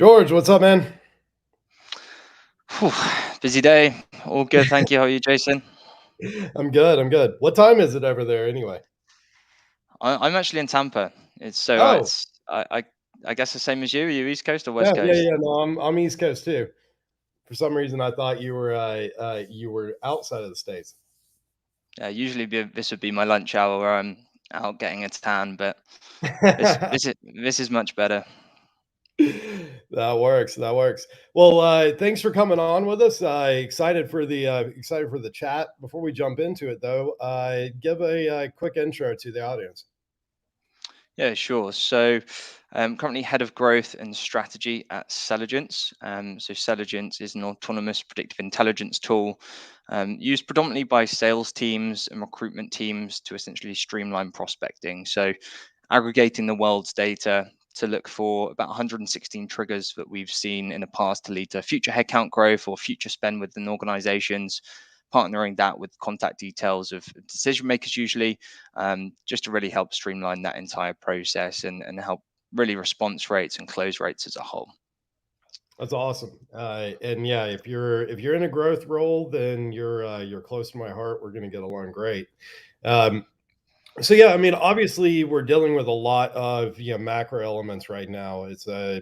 George, what's up, man? Whew, busy day. All good, thank you. How are you, Jason? I'm good. I'm good. What time is it over there anyway? I'm actually in Tampa. Oh, I guess the same as you. Are you East Coast or West yeah, yeah, Coast? yeah. No, I'm East Coast too. For some reason, I thought you were outside of the states. Yeah, usually this would be my lunch hour where I'm out getting a tan, but this is much better. That works. That works. Well, thanks for coming on with us. Excited for the chat. Before we jump into it, though, give a quick intro to the audience. Yeah, sure. So, currently head of growth and strategy at Selligence. So, Selligence is an autonomous predictive intelligence tool used predominantly by sales teams and recruitment teams to essentially streamline prospecting. So, aggregating the world's data to look for about 116 triggers that we've seen in the past to lead to future headcount growth or future spend within organizations, partnering that with contact details of decision makers usually, just to really help streamline that entire process and help really response rates and close rates as a whole. That's awesome. And yeah, if you're in a growth role, then you're close to my heart. We're going to get along great. Um, So yeah, I mean, obviously, we're dealing with a lot of macro elements right now. It's a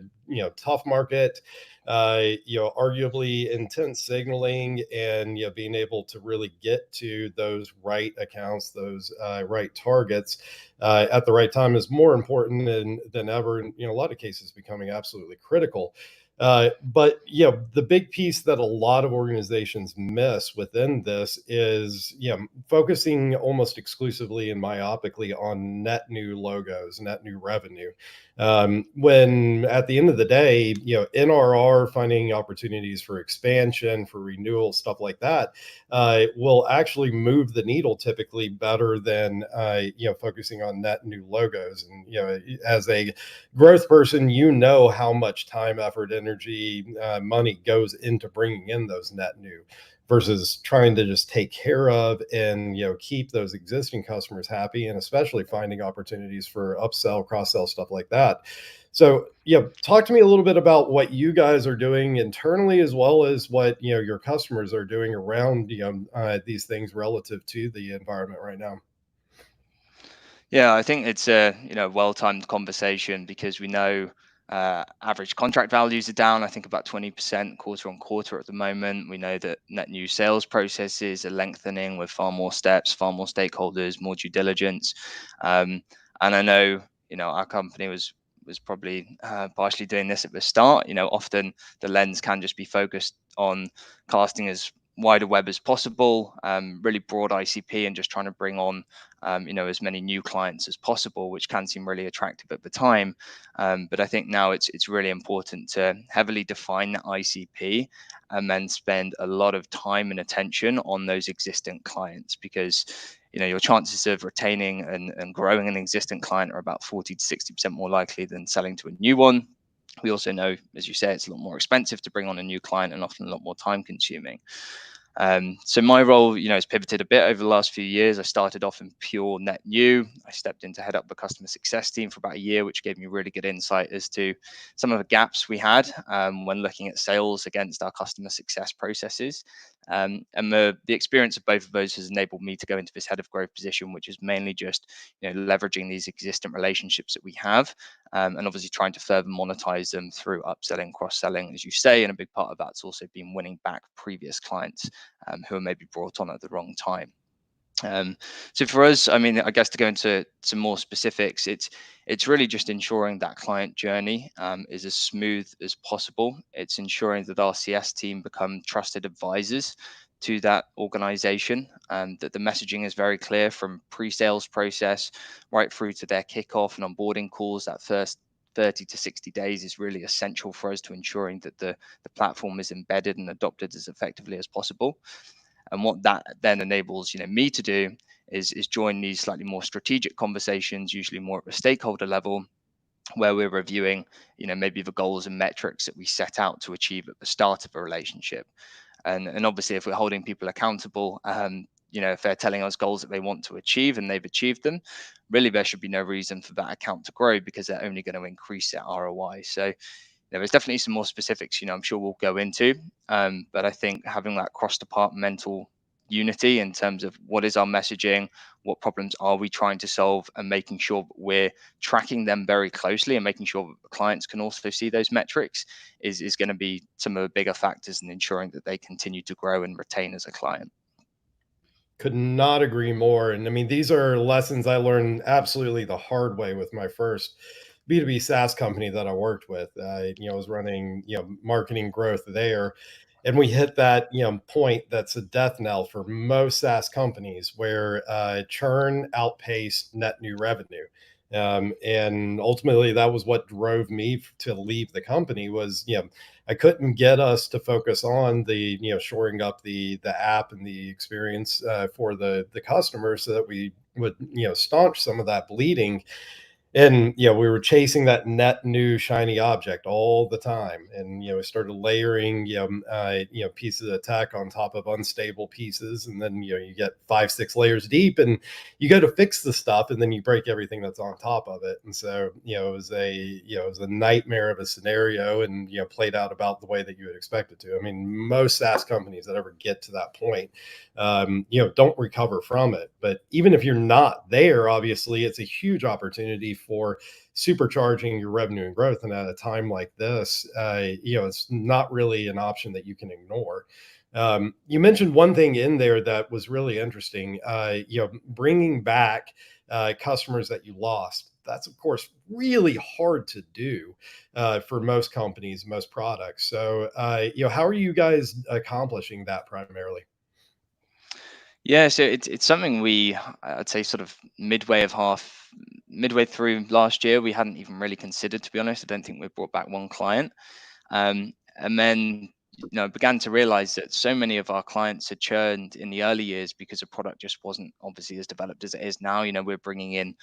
tough market, arguably intense signaling, and being able to really get to those right accounts, those right targets at the right time is more important than ever. And a lot of cases becoming absolutely critical. But the big piece that a lot of organizations miss within this is focusing almost exclusively and myopically on net new logos, net new revenue. When at the end of the day, NRR, finding opportunities for expansion, for renewal, stuff like that, will actually move the needle typically better than focusing on net new logos. And as a growth person, how much time, effort, energy, money goes into bringing in those net new versus trying to just take care of and keep those existing customers happy, and especially finding opportunities for upsell, cross sell, stuff like that. So talk to me a little bit about what you guys are doing internally, as well as what your customers are doing around these things relative to the environment right now. Yeah, I think it's a well-timed conversation because we know average contract values are down. I think about 20% quarter on quarter at the moment. We know that net new sales processes are lengthening with far more steps, far more stakeholders, more due diligence. Um, and I know our company was probably partially doing this at the start. Often the lens can just be focused on casting as wide a web as possible, really broad ICP, and just trying to bring on as many new clients as possible, which can seem really attractive at the time. But I think now it's really important to heavily define that ICP and then spend a lot of time and attention on those existing clients, because your chances of retaining and growing an existing client are about 40 to 60% more likely than selling to a new one. We also know, as you say, it's a lot more expensive to bring on a new client and often a lot more time consuming. So my role, has pivoted a bit over the last few years. I started off in pure net new. I stepped in to head up the customer success team for about a year, which gave me really good insight as to some of the gaps we had when looking at sales against our customer success processes. And the experience of both of those has enabled me to go into this head of growth position, which is mainly just leveraging these existing relationships that we have, and obviously trying to further monetize them through upselling, cross-selling, as you say. And a big part of that's also been winning back previous clients who are maybe brought on at the wrong time. Um, so for us, I mean, I guess to go into some more specifics, it's really just ensuring that client journey is as smooth as possible. It's ensuring that our CS team become trusted advisors to that organization, and that the messaging is very clear from pre-sales process right through to their kickoff and onboarding calls. That first 30 to 60 days is really essential for us to ensuring that the platform is embedded and adopted as effectively as possible. And what that then enables me to do is join these slightly more strategic conversations, usually more at the stakeholder level, where we're reviewing maybe the goals and metrics that we set out to achieve at the start of a relationship. And obviously, if we're holding people accountable, if they're telling us goals that they want to achieve and they've achieved them, really there should be no reason for that account to grow, because they're only going to increase their ROI. So there is definitely some more specifics, I'm sure we'll go into. But I think having that cross-departmental unity in terms of what is our messaging, what problems are we trying to solve, and making sure that we're tracking them very closely and making sure that the clients can also see those metrics is going to be some of the bigger factors in ensuring that they continue to grow and retain as a client. Could not agree more. And I mean, these are lessons I learned absolutely the hard way with my first B2B SaaS company that I worked with. I was running, marketing growth there. And we hit that, point that's a death knell for most SaaS companies where churn outpaced net new revenue. And ultimately that was what drove me to leave the company was, I couldn't get us to focus on the shoring up the app and the experience for the customers so that we would staunch some of that bleeding. And we were chasing that net new shiny object all the time, and we started layering pieces of tech on top of unstable pieces, and then you get 5 6 layers deep, and you go to fix the stuff, and then you break everything that's on top of it. And so it was a nightmare of a scenario, and played out about the way that you would expect it to. I mean, most SaaS companies that ever get to that point don't recover from it. But even if you're not there, obviously, it's a huge opportunity for supercharging your revenue and growth. And at a time like this, it's not really an option that you can ignore. You mentioned one thing in there that was really interesting. Bringing back customers that you lost. That's of course really hard to do for most companies, most products. So, how are you guys accomplishing that primarily? Yeah, so it's something I'd say sort of midway through last year, we hadn't even really considered, to be honest. I don't think we brought back one client. And then began to realize that so many of our clients had churned in the early years because the product just wasn't obviously as developed as it is now. We're bringing in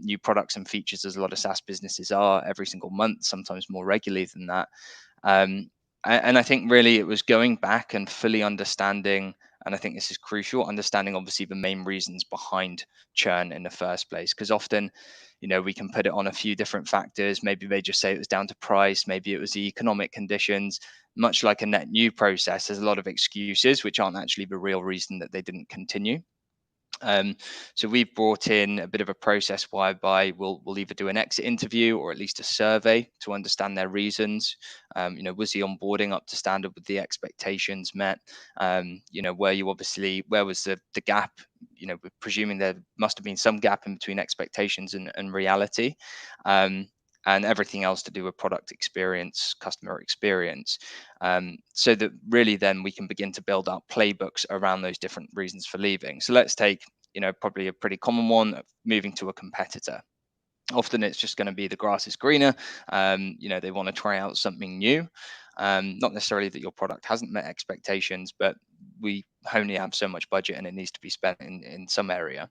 new products and features, as a lot of SaaS businesses are, every single month, sometimes more regularly than that. Um, and I think really it was going back and fully understanding, and I think this is crucial, understanding obviously the main reasons behind churn in the first place. Because often, we can put it on a few different factors. Maybe they just say it was down to price, maybe it was the economic conditions. Much like a net new process, there's a lot of excuses which aren't actually the real reason that they didn't continue. Um, so we've brought in a bit of a process whereby we'll either do an exit interview or at least a survey to understand their reasons. Was the onboarding up to standard with the expectations met? Where was the gap? We're presuming there must have been some gap in between expectations and reality. Um, and everything else to do with product experience, customer experience, so that really then we can begin to build up playbooks around those different reasons for leaving. So let's take, probably a pretty common one, of moving to a competitor. Often it's just going to be the grass is greener. They want to try out something new. Not necessarily that your product hasn't met expectations, but we only have so much budget and it needs to be spent in some area.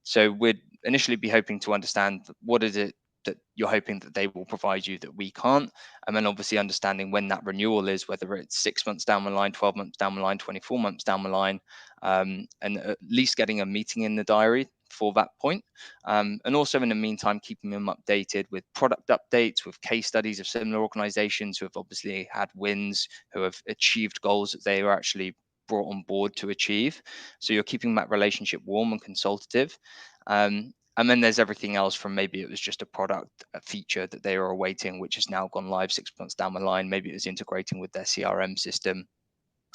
So we'd initially be hoping to understand what is it that you're hoping that they will provide you that we can't, and then obviously understanding when that renewal is, whether it's 6 months down the line, 12 months down the line, 24 months down the line, and at least getting a meeting in the diary for that point. And also in the meantime, keeping them updated with product updates, with case studies of similar organizations who have obviously had wins, who have achieved goals that they were actually brought on board to achieve. So you're keeping that relationship warm and consultative. And then there's everything else, from maybe it was just a product, a feature that they were awaiting, which has now gone live 6 months down the line. Maybe it was integrating with their CRM system.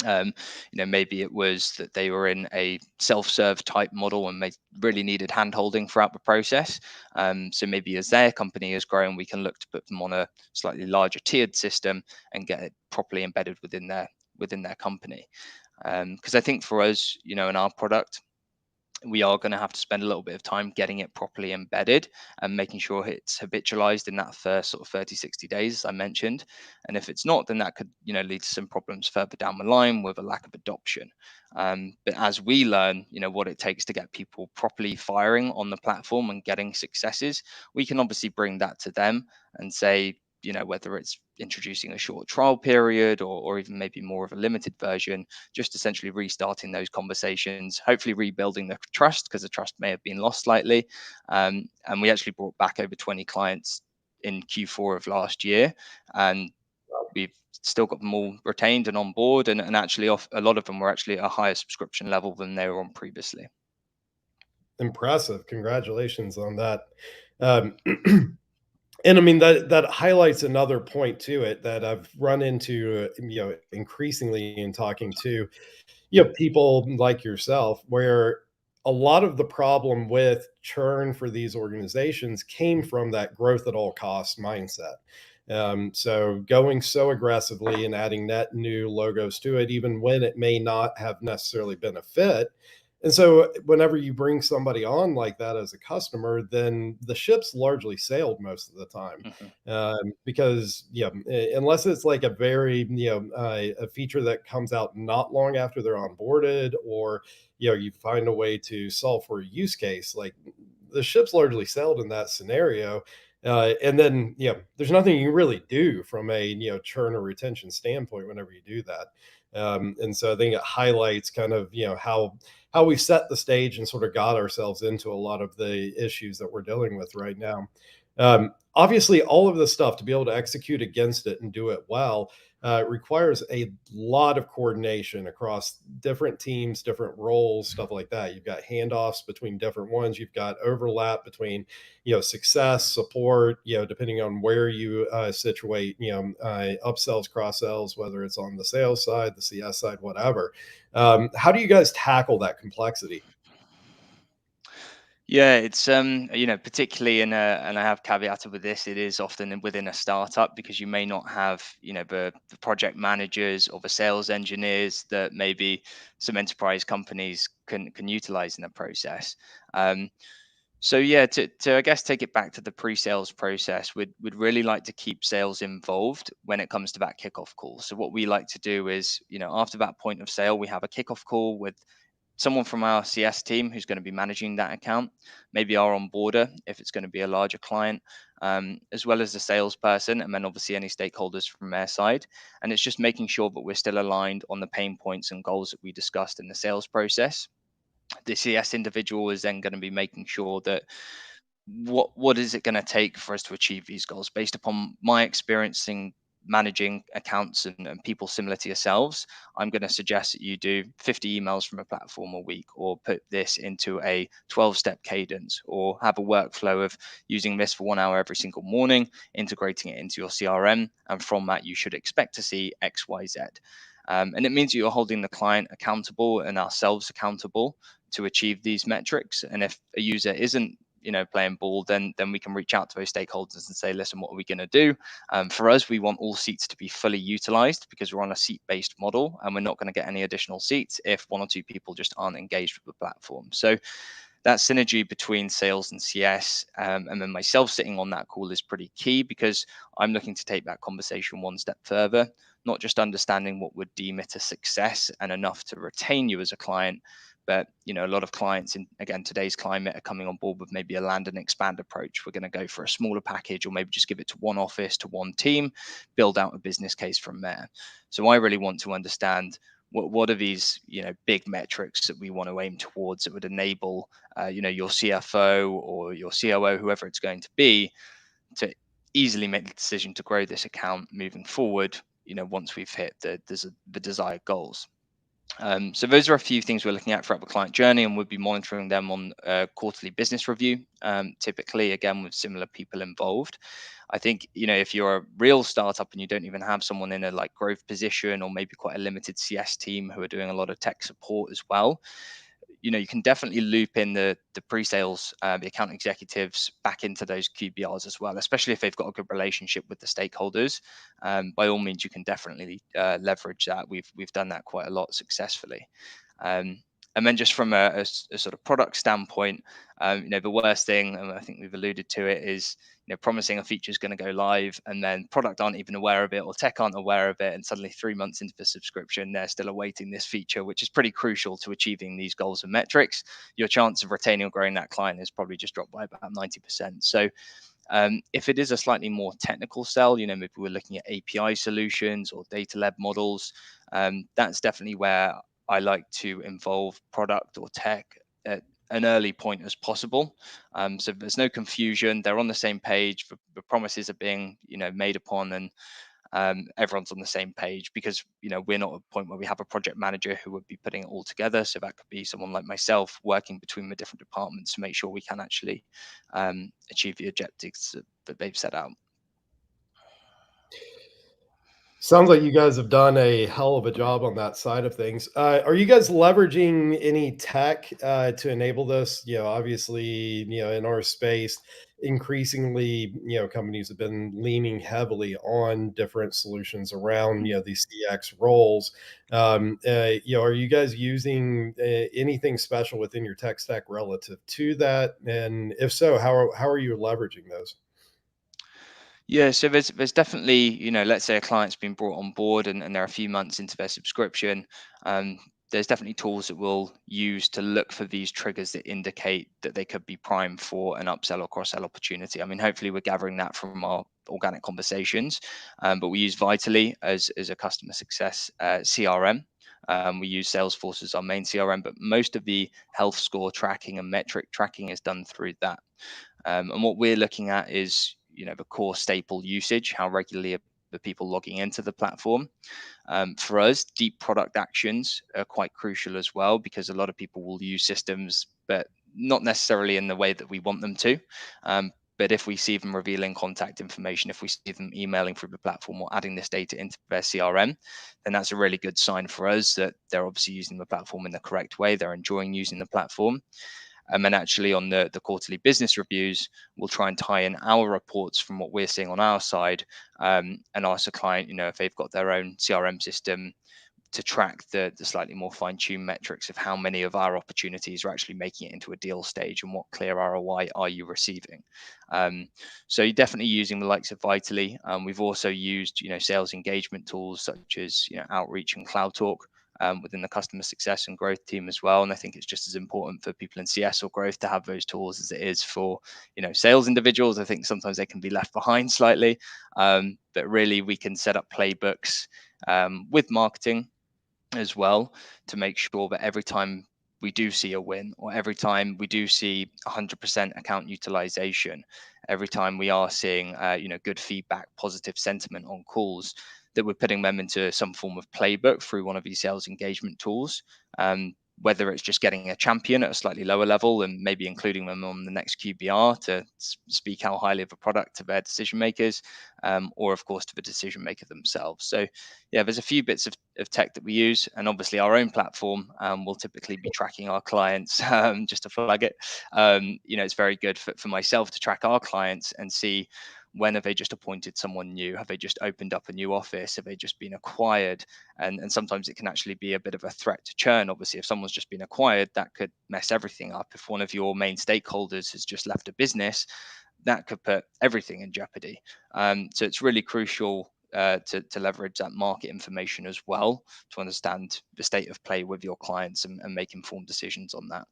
um, Maybe it was that they were in a self-serve type model and they really needed hand-holding throughout the process. So maybe as their company has grown, we can look to put them on a slightly larger tiered system and get it properly embedded within their company. Because I think for us, in our product, we are going to have to spend a little bit of time getting it properly embedded and making sure it's habitualized in that first sort of 30 60 days, as I mentioned. And if it's not, then that could lead to some problems further down the line with a lack of adoption. But as we learn what it takes to get people properly firing on the platform and getting successes, we can obviously bring that to them and say, whether it's introducing a short trial period, or even maybe more of a limited version, just essentially restarting those conversations, hopefully rebuilding the trust, because the trust may have been lost slightly. And we actually brought back over 20 clients in Q4 of last year, and we've still got them all retained and on board, and actually off a lot of them were actually at a higher subscription level than they were on previously. Impressive. Congratulations on that. Um, and I mean that highlights another point to it that I've run into, increasingly in talking to people like yourself, where a lot of the problem with churn for these organizations came from that growth at all costs mindset. So going so aggressively and adding net new logos to it, even when it may not have necessarily been a fit. And so whenever you bring somebody on like that as a customer, then the ship's largely sailed most of the time. Mhm. Because unless it's like a very a feature that comes out not long after they're onboarded, or you find a way to solve for a use case, like the ship's largely sailed in that scenario. And then there's nothing you really do from a churn or retention standpoint whenever you do that. And so I think it highlights kind of how we set the stage and sort of got ourselves into a lot of the issues that we're dealing with right now. Obviously, all of this stuff, to be able to execute against it and do it well, requires a lot of coordination across different teams, different roles, stuff like that. You've got handoffs between different ones. You've got overlap between, success, support, depending on where you situate, upsells, cross sells, whether it's on the sales side, the CS side, whatever. How do you guys tackle that complexity? Yeah, it's particularly in a, and I have caveated with this, it is often within a startup, because you may not have, the project managers or the sales engineers that maybe some enterprise companies can utilize in the process. Um, so yeah, to I guess take it back to the pre-sales process, we'd really like to keep sales involved when it comes to that kickoff call. So what we like to do is, after that point of sale, we have a kickoff call with someone from our CS team who's going to be managing that account, maybe our onboarder if it's going to be a larger client, as well as the salesperson, and then obviously any stakeholders from their side. And it's just making sure that we're still aligned on the pain points and goals that we discussed in the sales process. The CS individual is then going to be making sure that what is it going to take for us to achieve these goals based upon my experience in managing accounts and people similar to yourselves. I'm going to suggest that you do 50 emails from a platform a week, or put this into a 12-step cadence, or have a workflow of using this for 1 hour every single morning, integrating it into your CRM, and from that you should expect to see XYZ. And it means that you're holding the client accountable and ourselves accountable to achieve these metrics. And if a user isn't playing ball, then we can reach out to those stakeholders and say, listen, what are we going to do? For us, we want all seats to be fully utilized, because we're on a seat-based model, and we're not going to get any additional seats if one or two people just aren't engaged with the platform. So that synergy between sales and CS, and then myself sitting on that call, is pretty key, because I'm looking to take that conversation one step further, not just understanding what would deem it a success and enough to retain you as a client, but a lot of clients in, again, today's climate, are coming on board with maybe a land and expand approach. We're going to go for a smaller package, or maybe just give it to one office, to one team, build out a business case from there. So I really want to understand what are these big metrics that we want to aim towards, that would enable your CFO or your COO, whoever it's going to be, to easily make the decision to grow this account moving forward, once we've hit the desired goals. So those are a few things we're looking at throughout the client journey, and we'll be monitoring them on a quarterly business review, typically, again, with similar people involved. I think, if you're a real startup and you don't even have someone in a like growth position, or maybe quite a limited CS team who are doing a lot of tech support as well, you can definitely loop in the pre-sales, the account executives back into those QBRs as well, especially if they've got a good relationship with the stakeholders. By all means, you can definitely leverage that. We've done that quite a lot successfully. And then just from a sort of product standpoint, the worst thing, and I think we've alluded to it, is promising a feature is going to go live, and then product aren't even aware of it, or tech aren't aware of it, and suddenly 3 months into the subscription, they're still awaiting this feature, which is pretty crucial to achieving these goals and metrics. Your chance of retaining or growing that client is probably just dropped by about 90%. So if it is a slightly more technical sell, maybe we're looking at API solutions or data-led models, that's definitely where I like to involve product or tech an early point as possible. So there's no confusion. They're on the same page. The promises are being, made upon, and everyone's on the same page, because we're not at a point where we have a project manager who would be putting it all together. So that could be someone like myself working between the different departments to make sure we can actually achieve the objectives that they've set out. Sounds like you guys have done a hell of a job on that side of things. Are you guys leveraging any tech to enable this? Obviously, in our space, increasingly, companies have been leaning heavily on different solutions around, these CX roles. Are you guys using anything special within your tech stack relative to that? And if so, how are you leveraging those? Yeah, so there's definitely, let's say a client's been brought on board, and they're a few months into their subscription. Um, there's definitely tools that we'll use to look for these triggers that indicate that they could be primed for an upsell or cross-sell opportunity. I mean, hopefully we're gathering that from our organic conversations, but we use Vitally as a customer success CRM. We use Salesforce as our main CRM, but most of the health score tracking and metric tracking is done through that. And what we're looking at is, the core staple usage, how regularly are the people logging into the platform. For us, deep product actions are quite crucial as well, because a lot of people will use systems, but not necessarily in the way that we want them to. But if we see them revealing contact information, if we see them emailing through the platform or adding this data into their CRM, then that's a really good sign for us that they're obviously using the platform in the correct way. They're enjoying using the platform. And actually, on the quarterly business reviews, we'll try and tie in our reports from what we're seeing on our side, and ask the client, if they've got their own CRM system, to track the slightly more fine-tuned metrics of how many of our opportunities are actually making it into a deal stage, and what clear ROI are you receiving. So you're definitely using the likes of Vitally. We've also used, sales engagement tools such as, Outreach and Cloud Talk, within the customer success and growth team as well. And I think it's just as important for people in CS or growth to have those tools as it is for, sales individuals. I think sometimes they can be left behind slightly, but really we can set up playbooks with marketing as well, to make sure that every time we do see a win, or every time we do see 100% account utilization, every time we are seeing good feedback, positive sentiment on calls, that we're putting them into some form of playbook through one of these sales engagement tools. Whether it's just getting a champion at a slightly lower level and maybe including them on the next QBR to speak how highly of a product to their decision makers, or of course to the decision maker themselves. So yeah, there's a few bits of tech that we use, and obviously our own platform will typically be tracking our clients. Just to flag it, it's very good for myself to track our clients and see, when have they just appointed someone new, have they just opened up a new office, have they just been acquired. And sometimes it can actually be a bit of a threat to churn. Obviously, if someone's just been acquired, that could mess everything up. If one of your main stakeholders has just left a business, that could put everything in jeopardy. So it's really crucial to leverage that market information as well, to understand the state of play with your clients, and make informed decisions on that.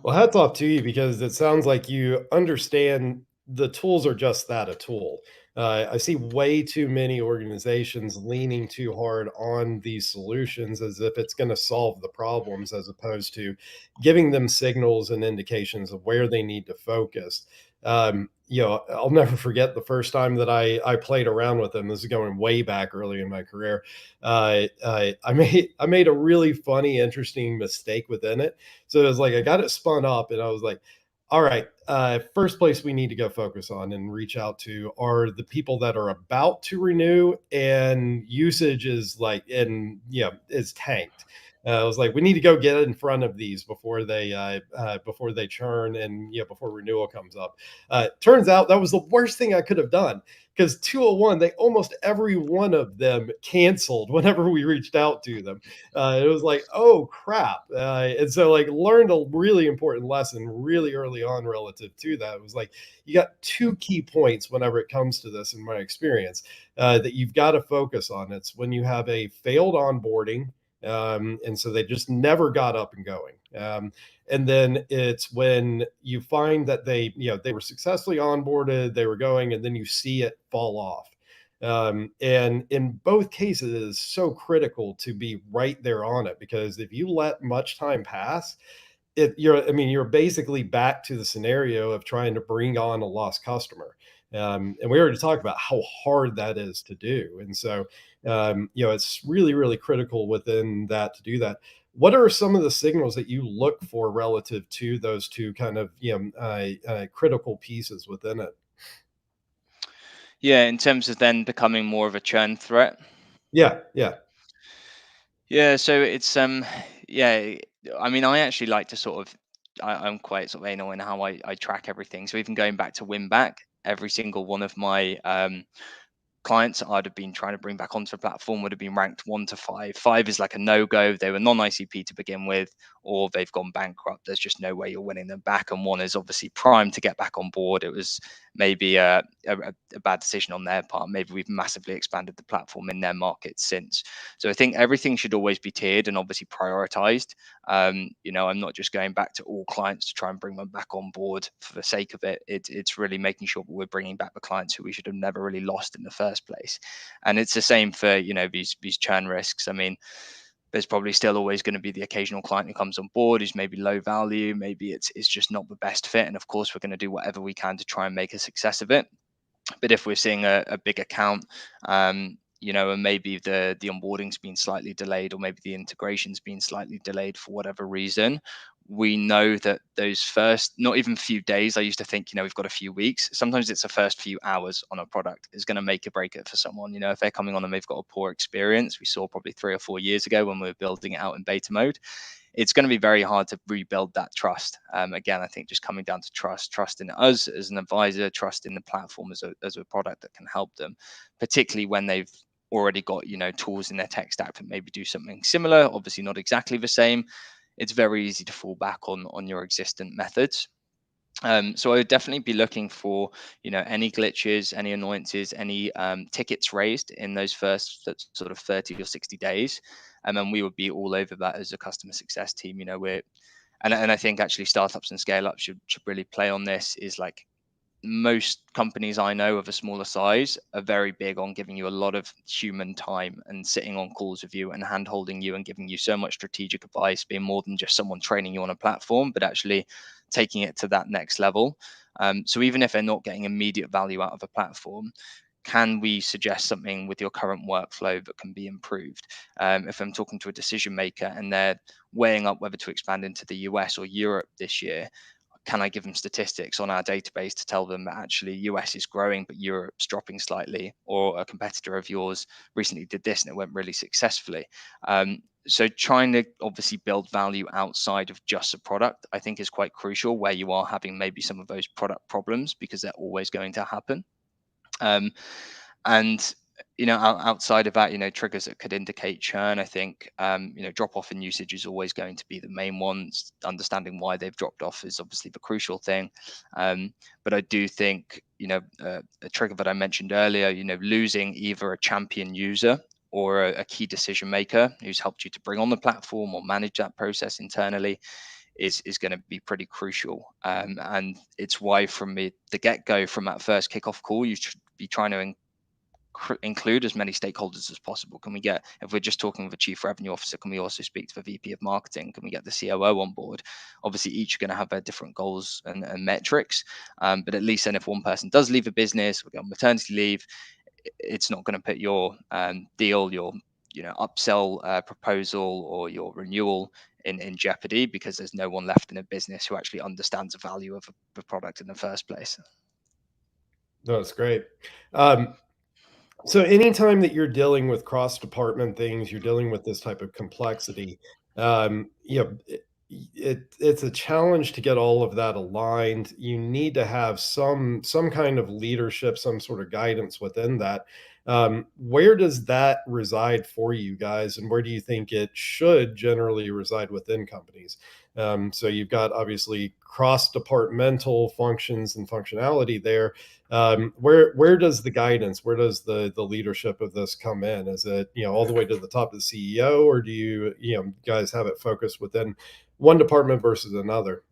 Well, hats off to you, because it sounds like you understand the tools are just that, a tool. I see way too many organizations leaning too hard on these solutions as if it's going to solve the problems, as opposed to giving them signals and indications of where they need to focus. I'll never forget the first time that I played around with them. This is going way back early in my career. I made a really funny, interesting mistake within it. So it was like I got it spun up, and I was like, all right, first place we need to go focus on and reach out to are the people that are about to renew, and usage is like, and is tanked. I was like, we need to go get in front of these before they churn, and before renewal comes up. Turns out that was the worst thing I could have done, because 201, they almost every one of them canceled whenever we reached out to them. It was like, oh crap. And so like learned a really important lesson really early on relative to that. It was like, you got two key points whenever it comes to this, in my experience, that you've got to focus on. It's when you have a failed onboarding, and so they just never got up and going. And then it's when you find that they were successfully onboarded, they were going, and then you see it fall off. And in both cases, it is so critical to be right there on it, because if you let much time pass, I mean, you're basically back to the scenario of trying to bring on a lost customer. And we already talked about how hard that is to do. And so, it's really, really critical within that to do that. What are some of the signals that you look for relative to those two kind of, critical pieces within it? Yeah, in terms of then becoming more of a churn threat. Yeah, yeah, Yeah, so it's yeah, I mean, I actually like to sort of I'm quite sort of anal in how I track everything. So even going back to win back, every single one of my clients that I'd have been trying to bring back onto the platform would have been ranked 1 to 5. 5 is like a no go. They were non ICP to begin with, or they've gone bankrupt. There's just no way you're winning them back. And one is obviously primed to get back on board. It was maybe a bad decision on their part. Maybe we've massively expanded the platform in their market since. So I think everything should always be tiered and obviously prioritized. I'm not just going back to all clients to try and bring them back on board for the sake of it. It's really making sure that we're bringing back the clients who we should have never really lost in the first place. And it's the same for these churn risks. I mean, there's probably still always going to be the occasional client who comes on board who's maybe low value, maybe it's just not the best fit, and of course we're going to do whatever we can to try and make a success of it. But if we're seeing a big account, and maybe the onboarding's been slightly delayed, or maybe the integration's been slightly delayed for whatever reason, we know that those first, not even few days, I used to think, we've got a few weeks. Sometimes it's the first few hours on a product is going to make or break it for someone. If they're coming on and they've got a poor experience, we saw probably 3 or 4 years ago when we were building it out in beta mode, it's going to be very hard to rebuild that trust. Again, I think just coming down to trust in us as an advisor, trust in the platform as a product that can help them, particularly when they've already got tools in their tech stack that maybe do something similar. Obviously, not exactly the same. It's very easy to fall back on your existing methods. So I would definitely be looking for, any glitches, any annoyances, any tickets raised in those first sort of 30 or 60 days. And then we would be all over that as a customer success team. And I think actually startups and scale ups should really play on this. Is like, most companies I know of a smaller size are very big on giving you a lot of human time and sitting on calls with you and hand holding you and giving you so much strategic advice, being more than just someone training you on a platform, but actually taking it to that next level. So even if they're not getting immediate value out of a platform, can we suggest something with your current workflow that can be improved? If I'm talking to a decision maker and they're weighing up whether to expand into the US or Europe this year, can I give them statistics on our database to tell them that actually US is growing but Europe's dropping slightly, or a competitor of yours recently did this and it went really successfully? So trying to obviously build value outside of just a product, I think, is quite crucial where you are having maybe some of those product problems, because they're always going to happen. Um, and outside of that, triggers that could indicate churn, I think, drop off in usage is always going to be the main ones. Understanding why they've dropped off is obviously the crucial thing. But I do think, a trigger that I mentioned earlier, losing either a champion user or a key decision maker who's helped you to bring on the platform or manage that process internally is going to be pretty crucial. And it's why from the get go, from that first kickoff call, you should be trying to include as many stakeholders as possible. Can we get, if we're just talking with the chief revenue officer, can we also speak to the VP of marketing? Can we get the COO on board? Obviously, each are going to have their different goals and metrics. But at least then, if one person does leave a business, we go on maternity leave, it's not going to put your deal, your upsell proposal, or your renewal in jeopardy, because there's no one left in a business who actually understands the value of the product in the first place. no, it's great. Um, So anytime that you're dealing with cross department things, you're dealing with this type of complexity. It's a challenge to get all of that aligned. You need to have some kind of leadership, some sort of guidance within that. Where does that reside for you guys, and where do you think it should generally reside within companies? So you've got obviously cross departmental functions and functionality there. Where does the guidance, where does the leadership of this come in? Is it, all the way to the top of the CEO, or do you guys have it focused within one department versus another?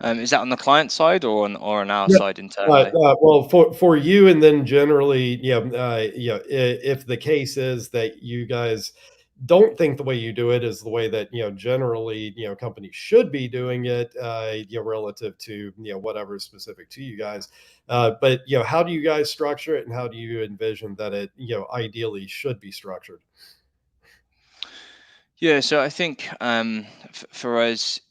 Is that on the client side or on our Yeah. side internally? Well, for you, and then generally, if the case is that you guys don't think the way you do it is the way that generally companies should be doing it, relative to whatever is specific to you guys. But how do you guys structure it, and how do you envision that it ideally should be structured? Yeah, so I think for us,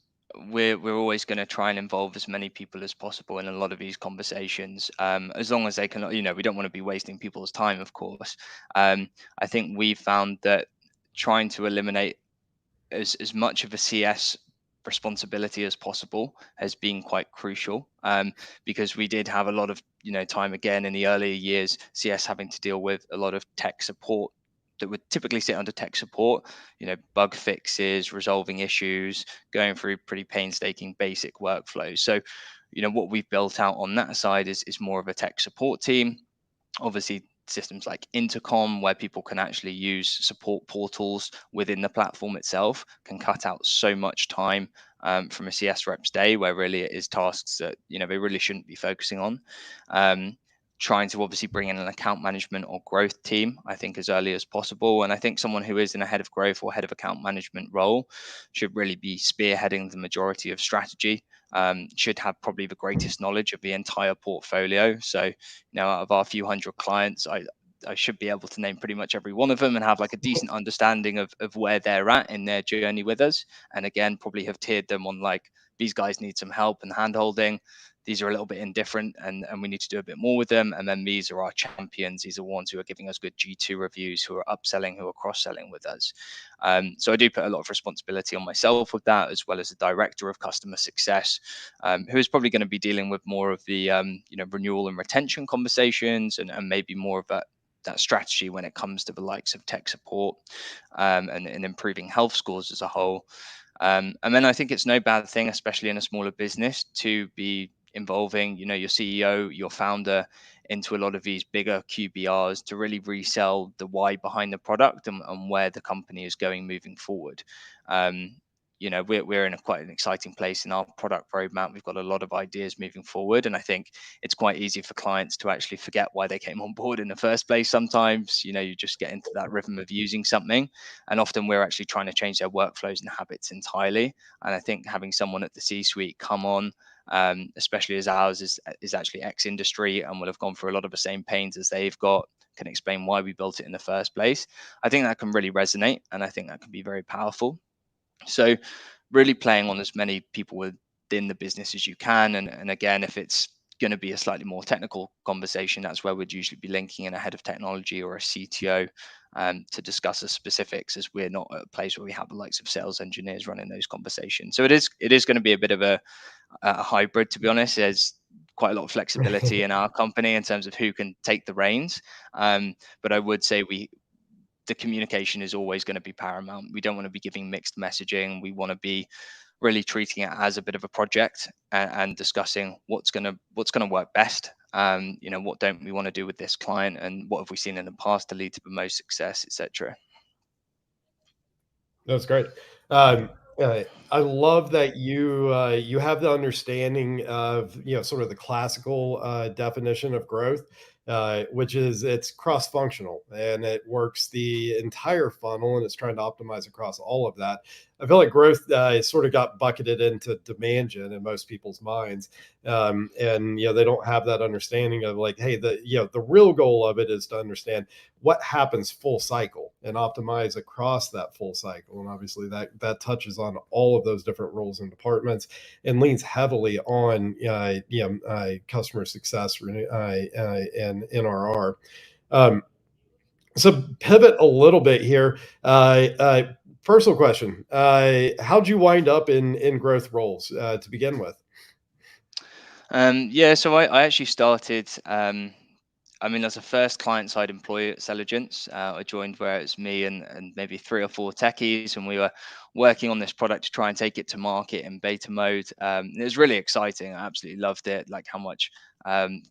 we're always going to try and involve as many people as possible in a lot of these conversations, as long as they can. We don't want to be wasting people's time, of course. I think we found that trying to eliminate as much of a CS responsibility as possible has been quite crucial, because we did have a lot of time again in the earlier years, CS having to deal with a lot of tech support that would typically sit under tech support, bug fixes, resolving issues, going through pretty painstaking basic workflows. So what we've built out on that side is more of a tech support team. Obviously, systems like intercom, where people can actually use support portals within the platform itself, can cut out so much time from a CS rep's day, where really it is tasks that they really shouldn't be focusing on. um, Trying to obviously bring in an account management or growth team, I think, as early as possible. And I think someone who is in a head of growth or head of account management role should really be spearheading the majority of strategy, should have probably the greatest knowledge of the entire portfolio. So out of our few hundred clients, I should be able to name pretty much every one of them and have like a decent understanding of where they're at in their journey with us. And again, probably have tiered them on like, these guys need some help and hand holding. These are a little bit indifferent, and we need to do a bit more with them. And then these are our champions. These are ones who are giving us good G2 reviews, who are upselling, who are cross selling with us. So I do put a lot of responsibility on myself with that, as well as the director of customer success, who is probably going to be dealing with more of the renewal and retention conversations, and maybe more of that strategy when it comes to the likes of tech support, and improving health scores as a whole. And then I think it's no bad thing, especially in a smaller business, to be involving your CEO, your founder, into a lot of these bigger QBRs to really resell the why behind the product, and where the company is going moving forward. Um, we're in quite an exciting place in our product roadmap. We've got a lot of ideas moving forward, and I think it's quite easy for clients to actually forget why they came on board in the first place. Sometimes you just get into that rhythm of using something, and often we're actually trying to change their workflows and habits entirely. And I think having someone at the C-suite come on, especially as ours is actually ex-industry and will have gone through a lot of the same pains as they've got, can explain why we built it in the first place. I think that can really resonate, and I think that can be very powerful. So really playing on as many people within the business as you can. And again, if it's going to be a slightly more technical conversation, that's where we'd usually be linking in a head of technology or a CTO, to discuss the specifics, as we're not at a place where we have the likes of sales engineers running those conversations. So it is going to be a bit of a hybrid, to be honest. There's quite a lot of flexibility in our company in terms of who can take the reins. But I would say the communication is always going to be paramount. We don't want to be giving mixed messaging. We want to be really treating it as a bit of a project, and discussing what's going to work best. What don't we want to do with this client, and what have we seen in the past to lead to the most success, etc. That's great. Um, I love that you have the understanding of sort of the classical definition of growth, which is it's cross functional and it works the entire funnel and it's trying to optimize across all of that. I feel like growth sort of got bucketed into demand gen in most people's minds, and they don't have that understanding of like, hey, the real goal of it is to understand what happens full cycle and optimize across that full cycle. And obviously that touches on all of those different roles and departments and leans heavily on customer success and NRR. Um, so pivot a little bit here. Personal question: how'd you wind up in growth roles to begin with? Yeah, so I actually started. As a first client side employee at Selligence, I joined where it was me and maybe three or four techies, and we were working on this product to try and take it to market in beta mode. It was really exciting. I absolutely loved it, like how much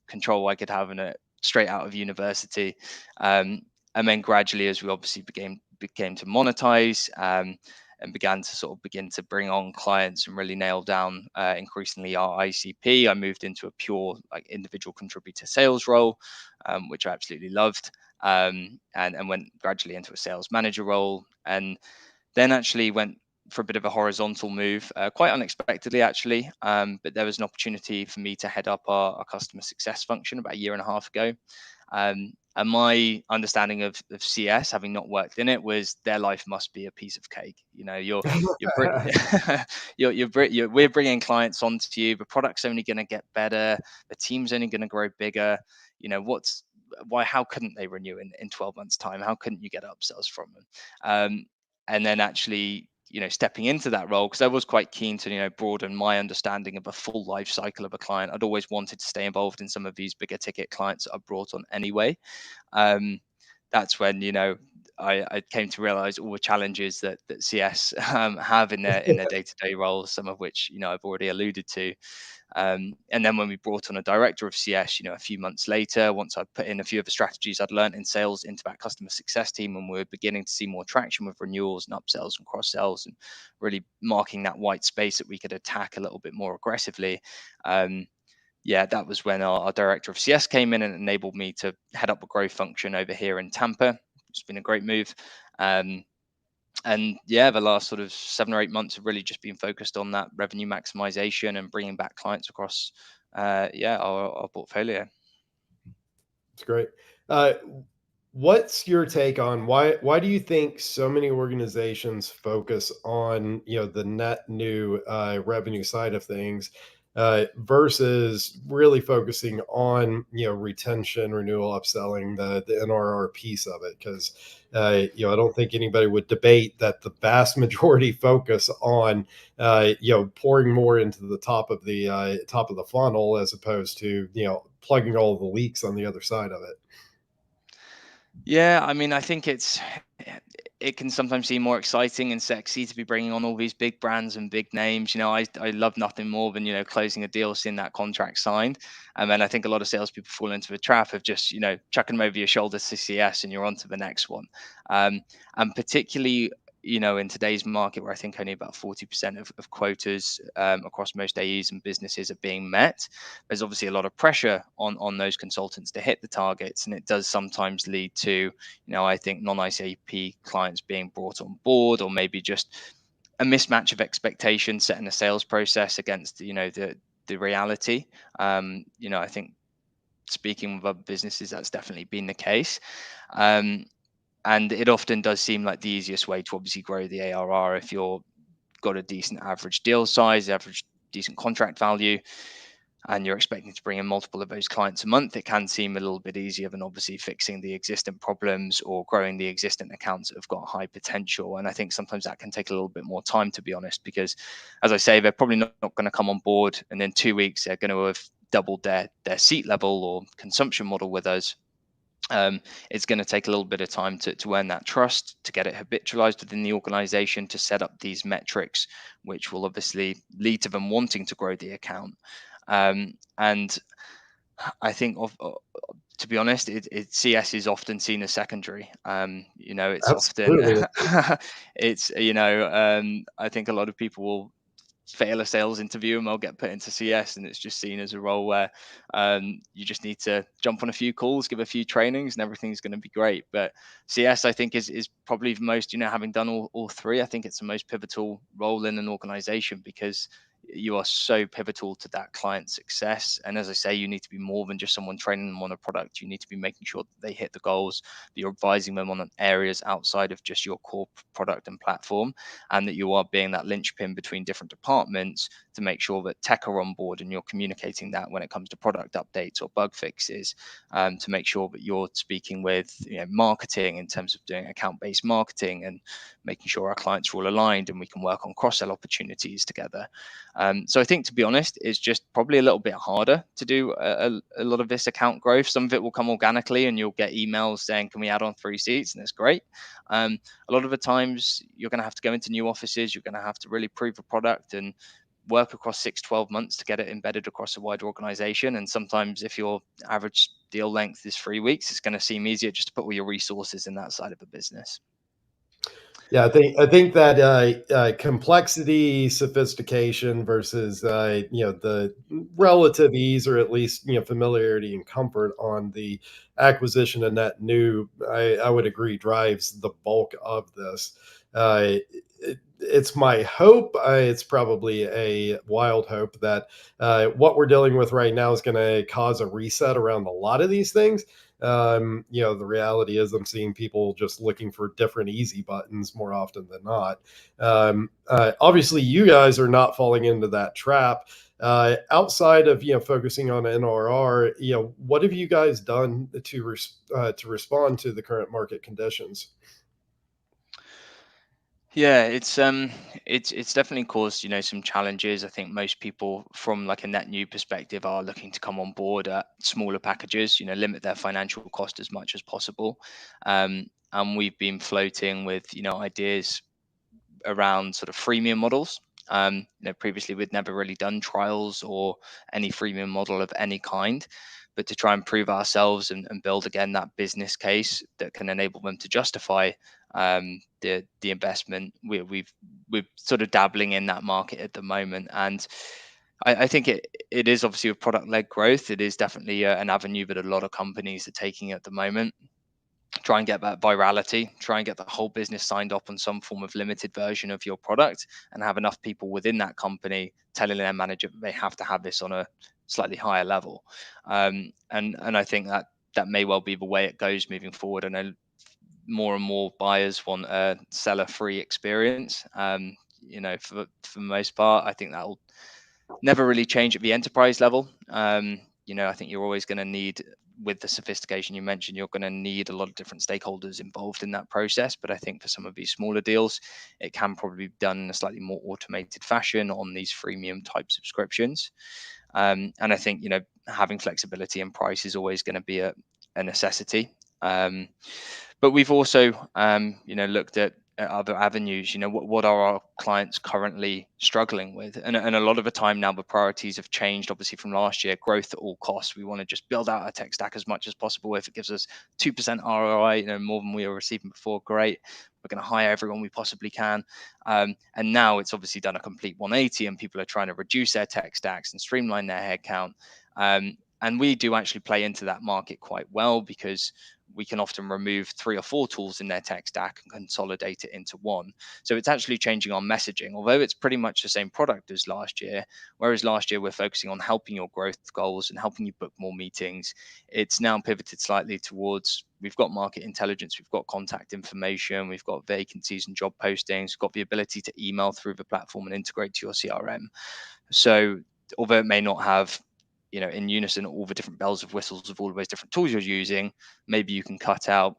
control I could have in it straight out of university. Um, and then gradually, as we obviously became to monetize, and began to sort of begin to bring on clients and really nail down increasingly our ICP, I moved into a pure like individual contributor sales role, which I absolutely loved. and went gradually into a sales manager role, and then actually went for a bit of a horizontal move, quite unexpectedly actually. But there was an opportunity for me to head up our customer success function about a year and a half ago. And my understanding of CS, having not worked in it, was their life must be a piece of cake. You know, you're, we're bringing clients onto you. The product's only going to get better. The team's only going to grow bigger. You know, how couldn't they renew in 12 months time? How couldn't you get upsells from them? And then actually, stepping into that role, because I was quite keen to, broaden my understanding of a full life cycle of a client. I'd always wanted to stay involved in some of these bigger ticket clients that I brought on anyway. um, that's when, I came to realize all the challenges that CS have in their day-to-day roles, some of which, I've already alluded to. And then when we brought on a director of CS, a few months later, once I'd put in a few of the strategies I'd learned in sales into that customer success team, and we were beginning to see more traction with renewals and upsells and cross sells, and really marking that white space that we could attack a little bit more aggressively. Um, yeah, that was when our director of CS came in and enabled me to head up a growth function over here in Tampa. It's been a great move. Um, and yeah, the last sort of 7 or 8 months have really just been focused on that revenue maximization and bringing back clients across, our portfolio. It's great. Uh, what's your take on why do you think so many organizations focus on the net new revenue side of things versus really focusing on retention, renewal, upselling, the NRR piece of it? Because I don't think anybody would debate that the vast majority focus on pouring more into the top of the funnel as opposed to plugging all the leaks on the other side of it. Yeah, I mean, I think it can sometimes seem more exciting and sexy to be bringing on all these big brands and big names. I love nothing more than closing a deal, seeing that contract signed, and then I think a lot of salespeople fall into the trap of just chucking them over your shoulder to CS and you're on to the next one. And particularly, in today's market, where I think only about 40% of quotas across most AEs and businesses are being met, there's obviously a lot of pressure on those consultants to hit the targets, and it does sometimes lead to, I think, non-ICP clients being brought on board, or maybe just a mismatch of expectations set in a sales process against the reality. I think, speaking with other businesses, that's definitely been the case. um, and it often does seem like the easiest way to obviously grow the ARR, if you're got a decent average deal size, average decent contract value, and you're expecting to bring in multiple of those clients a month, it can seem a little bit easier than obviously fixing the existing problems or growing the existing accounts that have got high potential. And I think sometimes that can take a little bit more time, to be honest, because, as I say, they're probably not going to come on board and in 2 weeks they're going to have doubled their seat level or consumption model with us. It's going to take a little bit of time to earn that trust, to get it habitualized within the organization, to set up these metrics, which will obviously lead to them wanting to grow the account. And I think, to be honest, CS is often seen as secondary. It's often Absolutely. I think a lot of people will fail a sales interview and they'll get put into CS, and it's just seen as a role where you just need to jump on a few calls, give a few trainings, and everything's going to be great. But CS, I think, is probably the most, having done all three, I think it's the most pivotal role in an organization, because you are so pivotal to that client success. And as I say, you need to be more than just someone training them on a product. You need to be making sure that they hit the goals, that you're advising them on areas outside of just your core product and platform, and that you are being that linchpin between different departments to make sure that tech are on board, and you're communicating that when it comes to product updates or bug fixes, to make sure that you're speaking with marketing in terms of doing account-based marketing and making sure our clients are all aligned and we can work on cross-sell opportunities together. So I think, to be honest, it's just probably a little bit harder to do a lot of this account growth. Some of it will come organically and you'll get emails saying, can we add on 3 seats? And it's great. A lot of the times you're going to have to go into new offices, you're going to have to really prove a product and work across 6-12 months to get it embedded across a wider organization. And sometimes, if your average deal length is 3 weeks, it's going to seem easier just to put all your resources in that side of the business. Yeah, I think that complexity, sophistication versus the relative ease, or at least familiarity and comfort on the acquisition of net new, I would agree drives the bulk of this. It's my hope. It's probably a wild hope that what we're dealing with right now is going to cause a reset around a lot of these things. The reality is I'm seeing people just looking for different easy buttons more often than not. Obviously, you guys are not falling into that trap. Outside of focusing on NRR, what have you guys done to respond to the current market conditions? Yeah, it's definitely caused, some challenges. I think most people from like a net new perspective are looking to come on board at smaller packages, limit their financial cost as much as possible. And we've been floating with, ideas around sort of freemium models. Previously we'd never really done trials or any freemium model of any kind, but to try and prove ourselves and build again that business case that can enable them to justify the investment. We're sort of dabbling in that market at the moment, and I think it is obviously a product led growth. It is definitely an avenue that a lot of companies are taking at the moment. Try and get that virality, try and get the whole business signed up on some form of limited version of your product, and have enough people within that company telling their manager that they have to have this on a slightly higher level. And I think that that may well be the way it goes moving forward. I know more and more buyers want a seller free experience. For the most part, I think that'll never really change at the enterprise level. I think you're always going to need, with the sophistication you mentioned, you're going to need a lot of different stakeholders involved in that process. But I think for some of these smaller deals, it can probably be done in a slightly more automated fashion on these freemium type subscriptions. And I think, having flexibility in price is always going to be a necessity. But we've also, looked at other avenues. What are our clients currently struggling with? And a lot of the time now, the priorities have changed, obviously, from last year. Growth at all costs. We want to just build out our tech stack as much as possible. If it gives us 2% ROI, more than we were receiving before, great. We're going to hire everyone we possibly can. And now it's obviously done a complete 180, and people are trying to reduce their tech stacks and streamline their headcount. And we do actually play into that market quite well, because we can often remove 3 or 4 tools in their tech stack and consolidate it into one. So it's actually changing our messaging, although it's pretty much the same product as last year. Whereas last year we're focusing on helping your growth goals and helping you book more meetings. It's now pivoted slightly towards, we've got market intelligence, we've got contact information, we've got vacancies and job postings, we've got the ability to email through the platform and integrate to your CRM. So although it may not have, in unison all the different bells of whistles of all of those different tools you're using, maybe you can cut out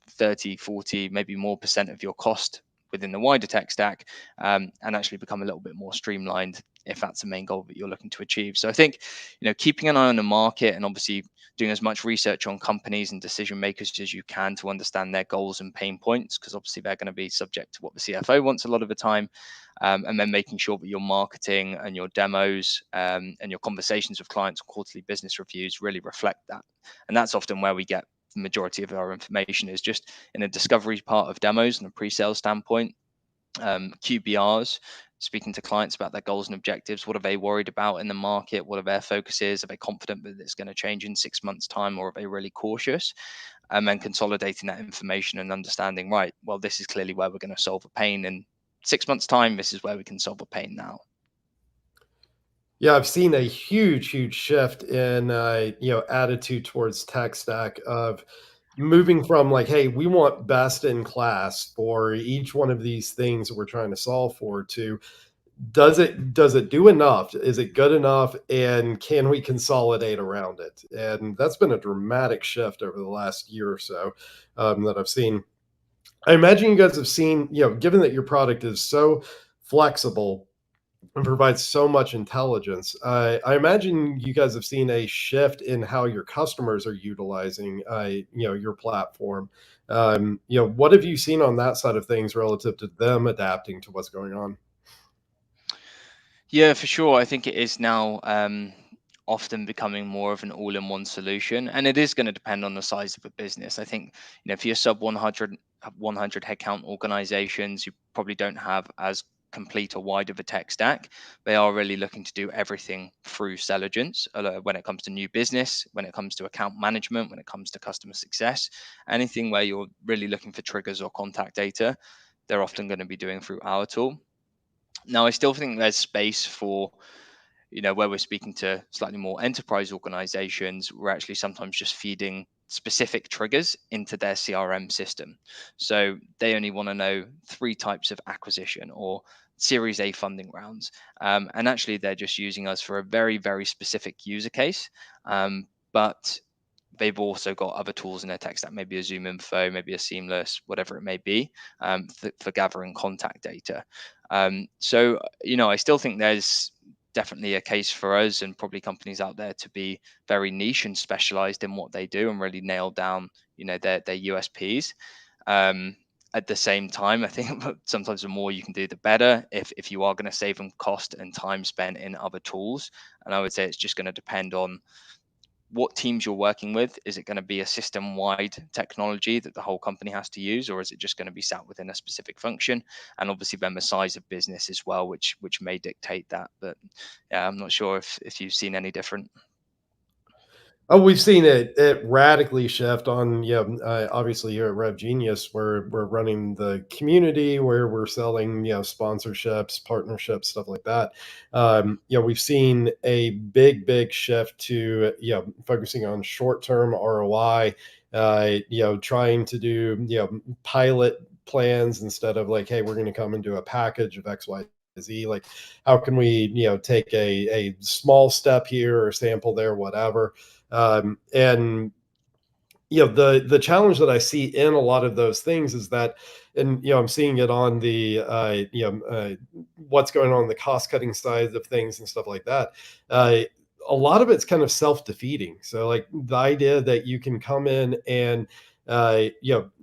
30, 40, maybe more percent of your cost within the wider tech stack, and actually become a little bit more streamlined, if that's the main goal that you're looking to achieve. So I think, keeping an eye on the market and obviously doing as much research on companies and decision makers as you can to understand their goals and pain points, because obviously they're going to be subject to what the CFO wants a lot of the time. And then making sure that your marketing and your demos, and your conversations with clients, quarterly business reviews really reflect that. And that's often where we get the majority of our information, is just in a discovery part of demos and a pre-sale standpoint. QBRs, speaking to clients about their goals and objectives. What are they worried about in the market? What are their focuses? Are they confident that it's going to change in 6 months' time, or are they really cautious? And then consolidating that information and understanding, right, well, this is clearly where we're going to solve a pain in 6 months' time. This is where we can solve a pain now. Yeah, I've seen a huge shift in attitude towards tech stack, of moving from like, hey, we want best in class for each one of these things that we're trying to solve for, to does it do enough? Is it good enough? And can we consolidate around it? And that's been a dramatic shift over the last year or so, that I've seen. I imagine you guys have seen, given that your product is so flexible and provides so much intelligence, I imagine you guys have seen a shift in how your customers are utilizing, your platform. What have you seen on that side of things relative to them adapting to what's going on? Yeah, for sure. I think it is now. often becoming more of an all-in-one solution. And it is going to depend on the size of a business. I think, if you're sub 100 headcount organizations, you probably don't have as complete or wide of a tech stack. They are really looking to do everything through Selligence, when it comes to new business, when it comes to account management, when it comes to customer success, anything where you're really looking for triggers or contact data, they're often going to be doing through our tool. Now, I still think there's space for, where we're speaking to slightly more enterprise organizations, we're actually sometimes just feeding specific triggers into their CRM system. So they only want to know three types of acquisition or Series A funding rounds. And actually, they're just using us for a very, very specific user case. But they've also got other tools in their tech stack, maybe a Zoom Info, maybe a Seamless, whatever it may be, for gathering contact data. I still think there's definitely a case for us and probably companies out there to be very niche and specialized in what they do and really nail down, their USPs. Um, at the same time, I think sometimes the more you can do, the better. If you are going to save them cost and time spent in other tools, and I would say it's just going to depend on what teams you're working with. Is it going to be a system wide technology that the whole company has to use, or is it just going to be sat within a specific function? And obviously then the size of business as well, which may dictate that. But yeah, I'm not sure if you've seen any different. Oh, we've seen it radically shift on, obviously here at Rev Genius, where we're running the community, where we're selling, sponsorships, partnerships, stuff like that. We've seen a big shift to, focusing on short-term ROI, trying to do, pilot plans instead of like, hey, we're going to come and do a package of X, Y, Z. Like, how can we, take a small step here or sample there, whatever. And the challenge that I see in a lot of those things is that, and I'm seeing it on the what's going on the cost cutting side of things and stuff like that. A lot of it's kind of self defeating. So like the idea that you can come in and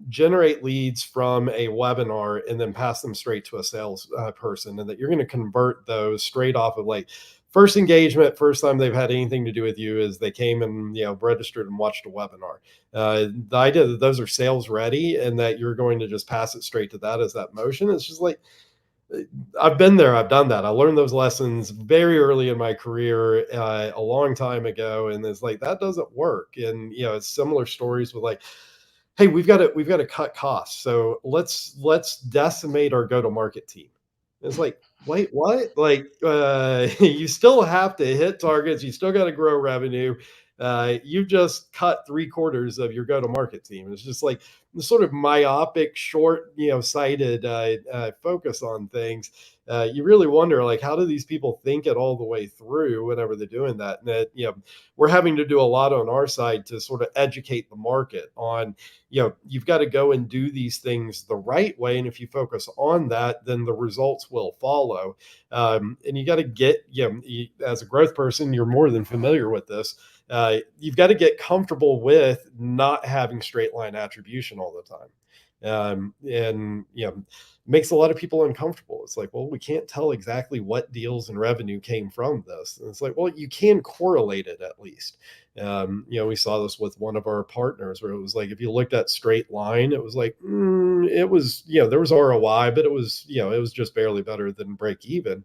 generate leads from a webinar and then pass them straight to a sales person, and that you're going to convert those straight off of like first engagement, first time they've had anything to do with you is they came and registered and watched a webinar. The idea that those are sales ready and that you're going to just pass it straight to that as that motion, it's just like, I've been there, I've done that. I learned those lessons very early in my career, a long time ago, and it's like that doesn't work. And it's similar stories with like, hey, we've got to cut costs, so let's decimate our go to market team. It's like, wait, what? Like, you still have to hit targets, you still got to grow revenue. You just cut three quarters of your go to market team. It's just like the sort of myopic, short, sighted focus on things. You really wonder, like, how do these people think it all the way through whenever they're doing that? And that, we're having to do a lot on our side to sort of educate the market on, you've got to go and do these things the right way. And if you focus on that, then the results will follow. And you got to get, as a growth person, you're more than familiar with this. You've got to get comfortable with not having straight line attribution all the time. And makes a lot of people uncomfortable. It's like, well, we can't tell exactly what deals and revenue came from this. And it's like, well, you can correlate it at least. We saw this with one of our partners where it was like, if you looked at straight line, it was like, it was, there was ROI, but it was, it was just barely better than break even.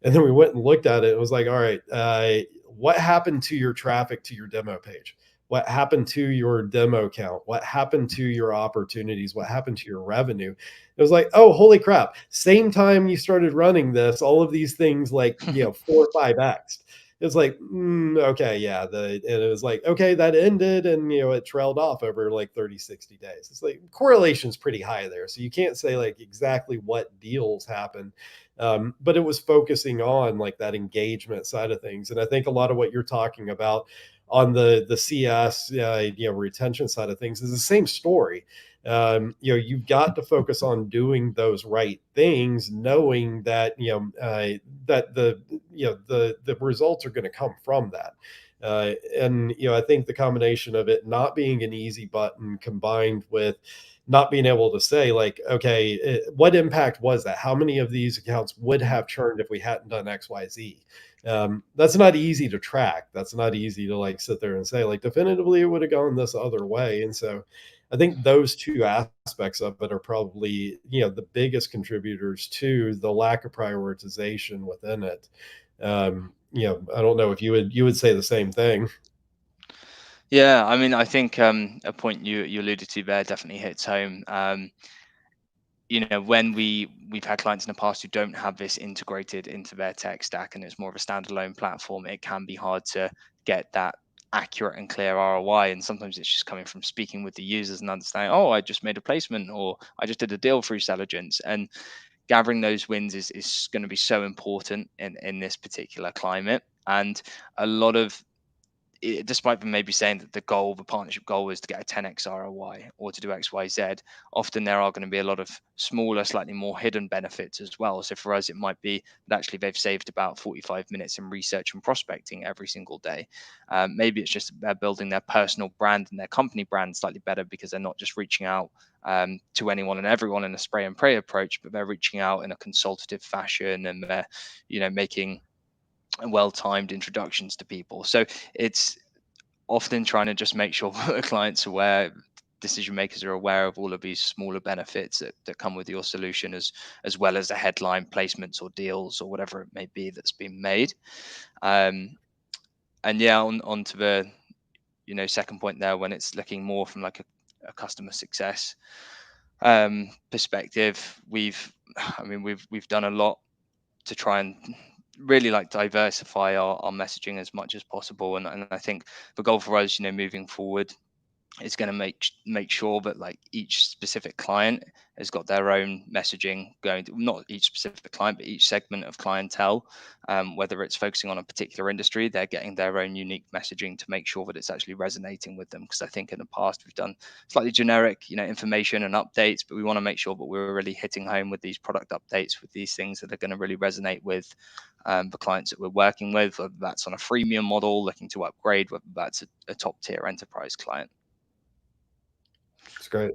And then we went and looked at it. It was like, all right, what happened to your traffic to your demo page? What happened to your demo count? What happened to your opportunities? What happened to your revenue? It was like, oh, holy crap. Same time you started running this, all of these things like, 4 or 5x. It's like, okay, yeah. And it was like, okay, that ended and, it trailed off over like 30, 60 days. It's like correlation's pretty high there. So you can't say like exactly what deals happen. But it was focusing on like that engagement side of things. And I think a lot of what you're talking about on the CS, retention side of things is the same story. You've got to focus on doing those right things, knowing that, that the results are going to come from that. And I think the combination of it not being an easy button combined with not being able to say like, okay, what impact was that? How many of these accounts would have churned if we hadn't done XYZ? That's not easy to track. That's not easy to like sit there and say like definitively it would have gone this other way. And so I think those two aspects of it are probably, the biggest contributors to the lack of prioritization within it. I don't know if you would say the same thing. Yeah, I mean, I think a point you alluded to there definitely hits home. When we've had clients in the past who don't have this integrated into their tech stack and it's more of a standalone platform, it can be hard to get that accurate and clear ROI. And sometimes it's just coming from speaking with the users and understanding, oh, I just made a placement or I just did a deal through Selligence. And gathering those wins is going to be so important in this particular climate. And a lot of despite them maybe saying that the partnership goal is to get a 10x ROI or to do X, Y, Z, often there are going to be a lot of smaller, slightly more hidden benefits as well. So for us, it might be that actually they've saved about 45 minutes in research and prospecting every single day. Maybe it's just they're building their personal brand and their company brand slightly better because they're not just reaching out to anyone and everyone in a spray and pray approach, but they're reaching out in a consultative fashion and they're, making well-timed introductions to people. So it's often trying to just make sure that the client's aware, decision makers are aware of all of these smaller benefits that come with your solution, as well as the headline placements or deals or whatever it may be that's been made. Um, and yeah, on to the second point there, when it's looking more from like a customer success perspective, we've done a lot to try and really like diversify our messaging as much as possible. And I think the goal for us, moving forward is going to make sure that like each specific client has got their own messaging going to, not each specific client, but each segment of clientele, whether it's focusing on a particular industry, they're getting their own unique messaging to make sure that it's actually resonating with them. Because I think in the past we've done slightly generic, information and updates, but we want to make sure that we're really hitting home with these product updates, with these things that are going to really resonate with the clients that we're working with, whether that's on a freemium model looking to upgrade, whether that's a top tier enterprise client. It's great.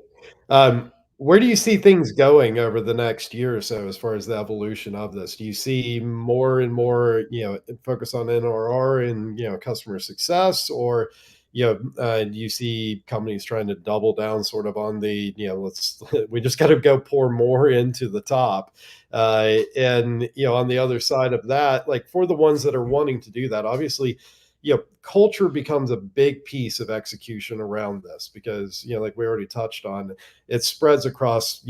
Where do you see things going over the next year or so as far as the evolution of this? Do you see more and more, focus on NRR and, customer success, or, do you see companies trying to double down sort of on the, let's we just got to go pour more into the top, and on the other side of that, like for the ones that are wanting to do that, obviously culture becomes a big piece of execution around this because, like we already touched on, it spreads across,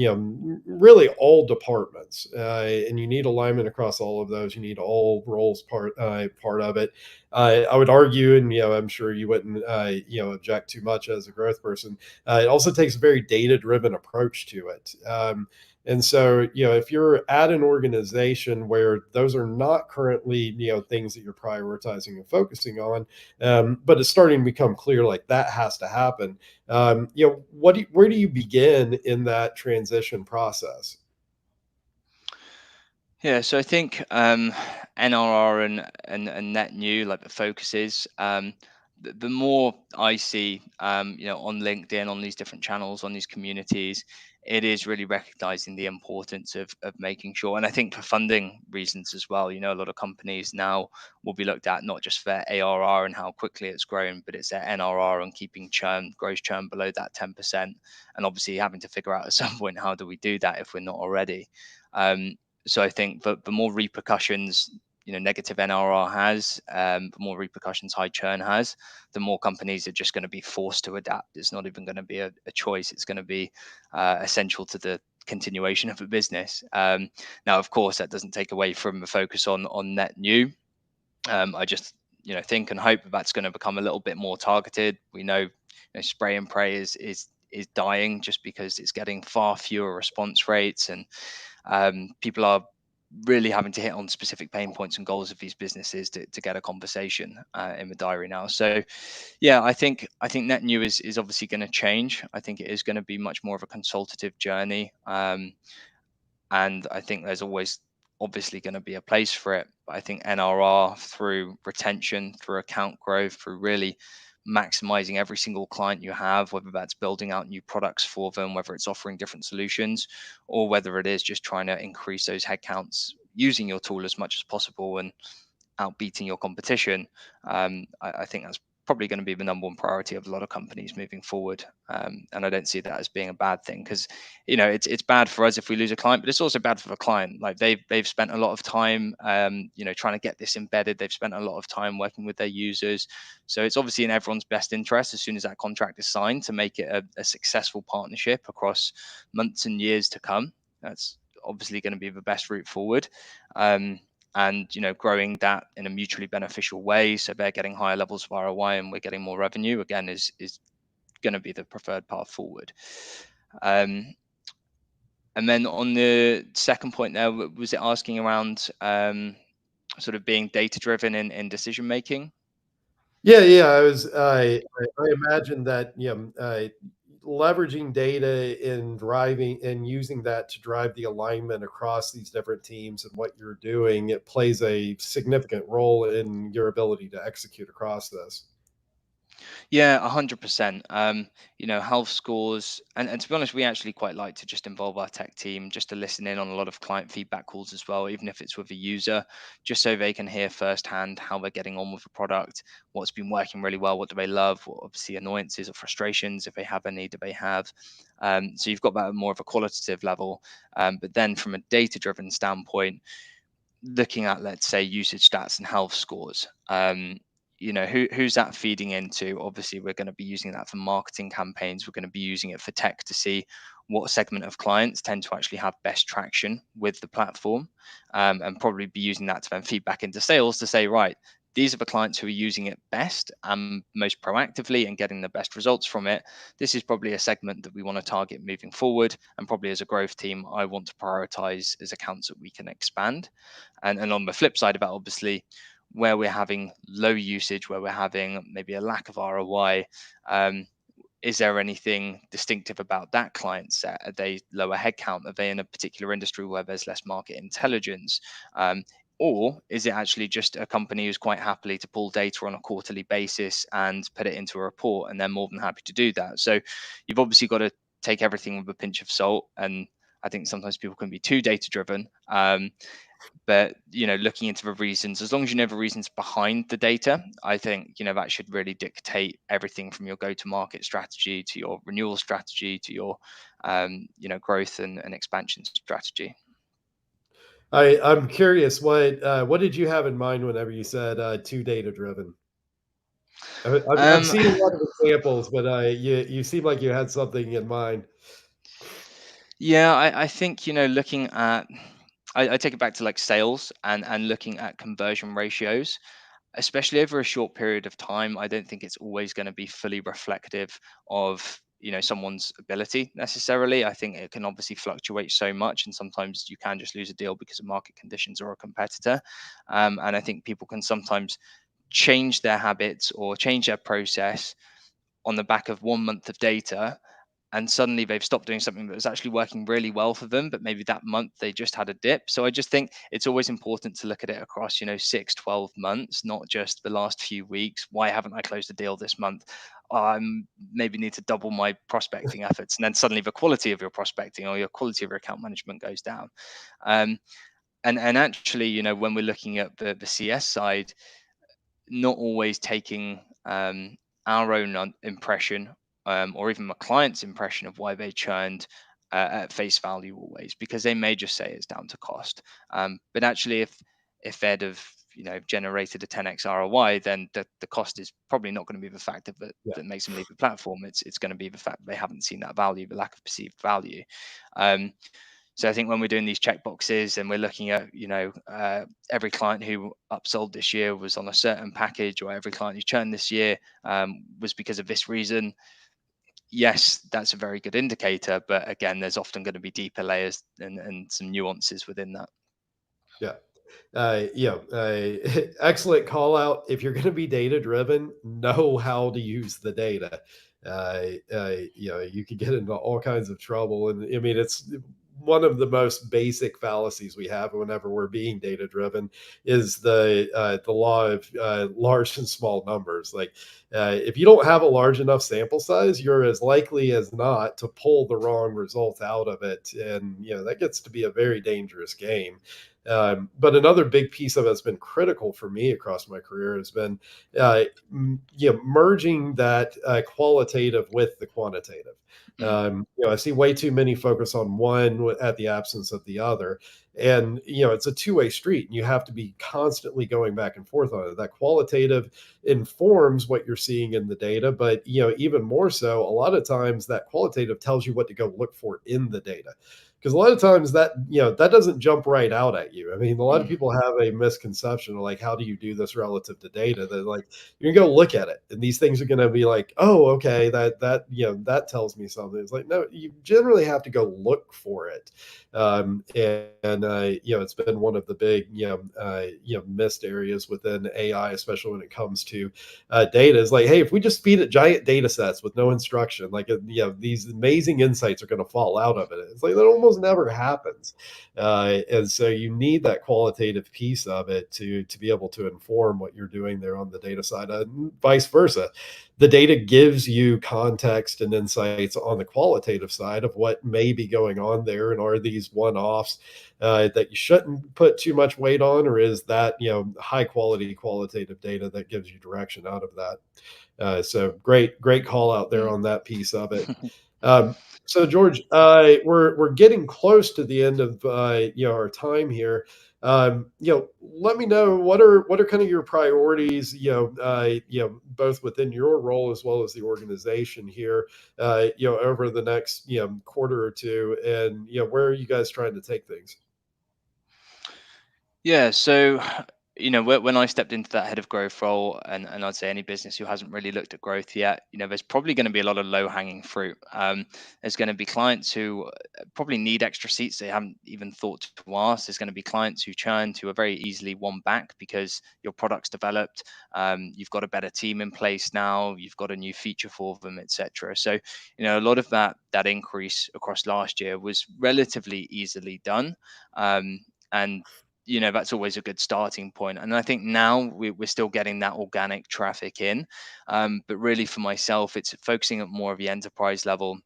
really all departments, and you need alignment across all of those. You need all roles part of it. I would argue, and I'm sure you wouldn't, object too much as a growth person. It also takes a very data driven approach to it. And so, if you're at an organization where those are not currently, things that you're prioritizing and focusing on, but it's starting to become clear like that has to happen. Where do you begin in that transition process? Yeah, so I think NRR and net new, like the focuses, the more I see, on LinkedIn, on these different channels, on these communities, it is really recognizing the importance of making sure. And I think for funding reasons as well, a lot of companies now will be looked at not just for their ARR and how quickly it's grown, but it's their NRR and keeping gross churn below that 10%. And obviously having to figure out at some point, how do we do that if we're not already? Um, so I think the more repercussions, negative NRR has, the more repercussions high churn has, the more companies are just going to be forced to adapt. It's not even going to be a choice. It's going to be essential to the continuation of a business. Now, of course, that doesn't take away from the focus on net new. I just think and hope that that's going to become a little bit more targeted. We know, spray and pray is dying just because it's getting far fewer response rates, and people are really having to hit on specific pain points and goals of these businesses to get a conversation in the diary now. So yeah, I think net new is obviously going to change. I think it is going to be much more of a consultative journey, and I think there's always obviously going to be a place for it. But I think NRR, through retention, through account growth, through really maximizing every single client you have, whether that's building out new products for them, whether it's offering different solutions, or whether it is just trying to increase those headcounts using your tool as much as possible. And outbeating your competition, I think that's probably going to be the number one priority of a lot of companies moving forward. And I don't see that as being a bad thing, because it's bad for us if we lose a client, but it's also bad for the client. Like they've spent a lot of time trying to get this embedded. They've spent a lot of time working with their users, so it's obviously in everyone's best interest as soon as that contract is signed to make it a successful partnership across months and years to come. That's obviously going to be the best route forward. um, and growing that in a mutually beneficial way, so they're getting higher levels of ROI and we're getting more revenue, again, is going to be the preferred path forward. um, and then on the second point there, was it asking around sort of being data driven in decision making? Yeah, yeah. I imagine that leveraging data in driving and using that to drive the alignment across these different teams and what you're doing, it plays a significant role in your ability to execute across this. Yeah, 100%. Health scores, and to be honest, we actually quite like to just involve our tech team just to listen in on a lot of client feedback calls as well, even if it's with a user, just so they can hear firsthand how they're getting on with the product, what's been working really well, what do they love, what obviously annoyances or frustrations, if they have any, do they have. So you've got that at more of a qualitative level. But then from a data-driven standpoint, looking at, let's say, usage stats and health scores, who's that feeding into? Obviously we're going to be using that for marketing campaigns, we're going to be using it for tech to see what segment of clients tend to actually have best traction with the platform, and probably be using that to then feed back into sales to say, right, these are the clients who are using it best and most proactively and getting the best results from it. This is probably a segment that we want to target moving forward, and probably as a growth team I want to prioritize as accounts that we can expand. And on the flip side of that, obviously, where we're having low usage, where we're having maybe a lack of ROI, um, is there anything distinctive about that client set? Are they lower headcount? Are they in a particular industry where there's less market intelligence? Or is it actually just a company who's quite happily to pull data on a quarterly basis and put it into a report, and they're more than happy to do that? So you've obviously got to take everything with a pinch of salt. And I think sometimes people can be too data driven. But looking into the reasons, as long as you know the reasons behind the data, I think that should really dictate everything from your go to market strategy to your renewal strategy to your growth and expansion strategy. I'm curious, what did you have in mind whenever you said too data driven? I've um seen a lot of examples, but you seem like you had something in mind. yeah, I think looking at, I take it back to like sales and looking at conversion ratios, especially over a short period of time. I don't think it's always going to be fully reflective of someone's ability necessarily. I think it can obviously fluctuate so much, and sometimes you can just lose a deal because of market conditions or a competitor. And I think people can sometimes change their habits or change their process on the back of 1 month of data, and suddenly they've stopped doing something that was actually working really well for them, but maybe that month they just had a dip. So I just think it's always important to look at it across 6 12 months, not just the last few weeks. Why haven't I closed a deal this month? Maybe need to double my prospecting efforts, and then suddenly the quality of your prospecting or your quality of your account management goes down. Um, and actually, when we're looking at the CS side, not always taking our own impression, or even my client's impression of why they churned at face value always, because they may just say it's down to cost. But actually, if they'd have generated a 10x ROI, then the cost is probably not going to be the factor Yeah. that makes them leave the platform. It's going to be the fact that they haven't seen that value, the lack of perceived value. Um, so I think when we're doing these check boxes and we're looking at, every client who upsold this year was on a certain package, or every client who churned this year was because of this reason. Yes, that's a very good indicator, but again, there's often going to be deeper layers and some nuances within that. Yeah. Excellent call out. If you're going to be data driven, know how to use the data. You could get into all kinds of trouble, and I mean, it's one of the most basic fallacies we have whenever we're being data driven is the law of large and small numbers. Like, if you don't have a large enough sample size, you're as likely as not to pull the wrong result out of it, and that gets to be a very dangerous game. But another big piece of it that's been critical for me across my career has been uh, merging that qualitative with the quantitative. Mm, I see way too many focus on one at the absence of the other, and it's a two-way street, and you have to be constantly going back and forth on it. That qualitative informs what you're seeing in the data, but even more so, a lot of times that qualitative tells you what to go look for in the data, because a lot of times that doesn't jump right out at you. I mean, a lot of mm, people have a misconception of like, how do you do this relative to data? That like, you're gonna go look at it, and these things are gonna be like, oh, okay, that tells me something. It's like, no, you generally have to go look for it. It's been one of the big missed areas within AI, especially when it comes to data. Is like, hey, if we just feed it giant data sets with no instruction, like these amazing insights are going to fall out of it. It's like that almost never happens, and so you need that qualitative piece of it to be able to inform what you're doing there on the data side, and vice versa. The data gives you context and insights on the qualitative side of what may be going on there, and are these one-offs that you shouldn't put too much weight on, or is that high quality qualitative data that gives you direction out of that. So great call out there mm. on that piece of it. um, so George, we're getting close to the end of our time here. Let me know what are kind of your priorities, both within your role as well as the organization here, over the next quarter or two, and where are you guys trying to take things? Yeah, so when I stepped into that head of growth role, and I'd say any business who hasn't really looked at growth yet, there's probably going to be a lot of low hanging fruit. There's going to be clients who probably need extra seats they haven't even thought to ask. There's going to be clients who churned who are very easily won back because your product's developed. You've got a better team in place now. You've got a new feature for them, etc. So a lot of that increase across last year was relatively easily done. And that's always a good starting point. And I think now we're still getting that organic traffic in. But really for myself, it's focusing at more of the enterprise level,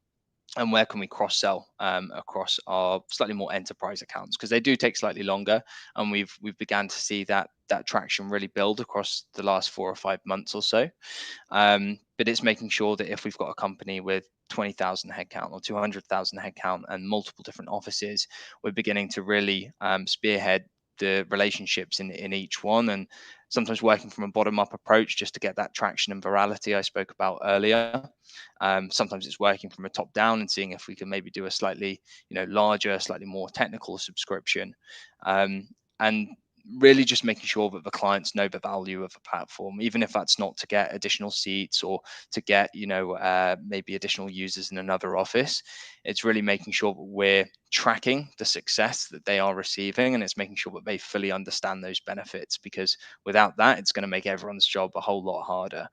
and where can we cross sell across our slightly more enterprise accounts, because they do take slightly longer, and we've began to see that traction really build across the last 4 or 5 months or so. But it's making sure that if we've got a company with 20,000 headcount or 200,000 headcount and multiple different offices, we're beginning to really spearhead the relationships in each one, and sometimes working from a bottom up approach just to get that traction and virality I spoke about earlier. Sometimes it's working from a top down and seeing if we can maybe do a slightly larger, slightly more technical subscription. And really just making sure that the clients know the value of the platform, even if that's not to get additional seats or to get maybe additional users in another office. It's really making sure that we're tracking the success that they are receiving, and it's making sure that they fully understand those benefits, because without that it's going to make everyone's job a whole lot harder.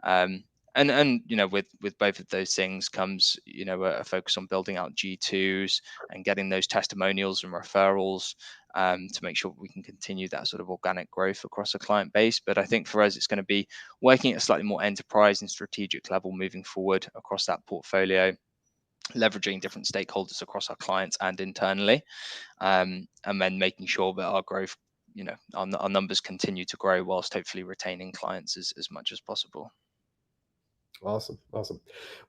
Um, and with both of those things comes a focus on building out G2s and getting those testimonials and referrals, to make sure we can continue that sort of organic growth across a client base. But I think for us, it's going to be working at a slightly more enterprise and strategic level moving forward across that portfolio, leveraging different stakeholders across our clients and internally, and then making sure that our growth, our numbers continue to grow whilst hopefully retaining clients as much as possible. Awesome, awesome.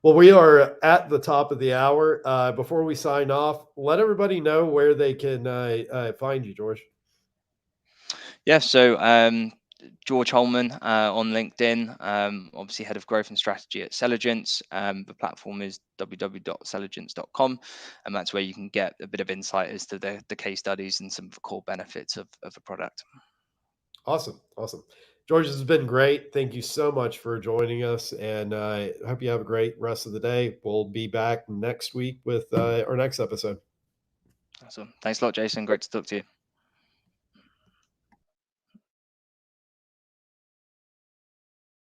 Well, we are at the top of the hour. Before we sign off, let everybody know where they can find you, George. Yeah, so George Holman on LinkedIn, obviously head of growth and strategy at Selligence. The platform is www.selligence.com, and that's where you can get a bit of insight as to the case studies and some of the core benefits of the product. Awesome, awesome. George, this has been great. Thank you so much for joining us, and I hope you have a great rest of the day. We'll be back next week with our next episode. Awesome. Thanks a lot, Jason. Great to talk to you.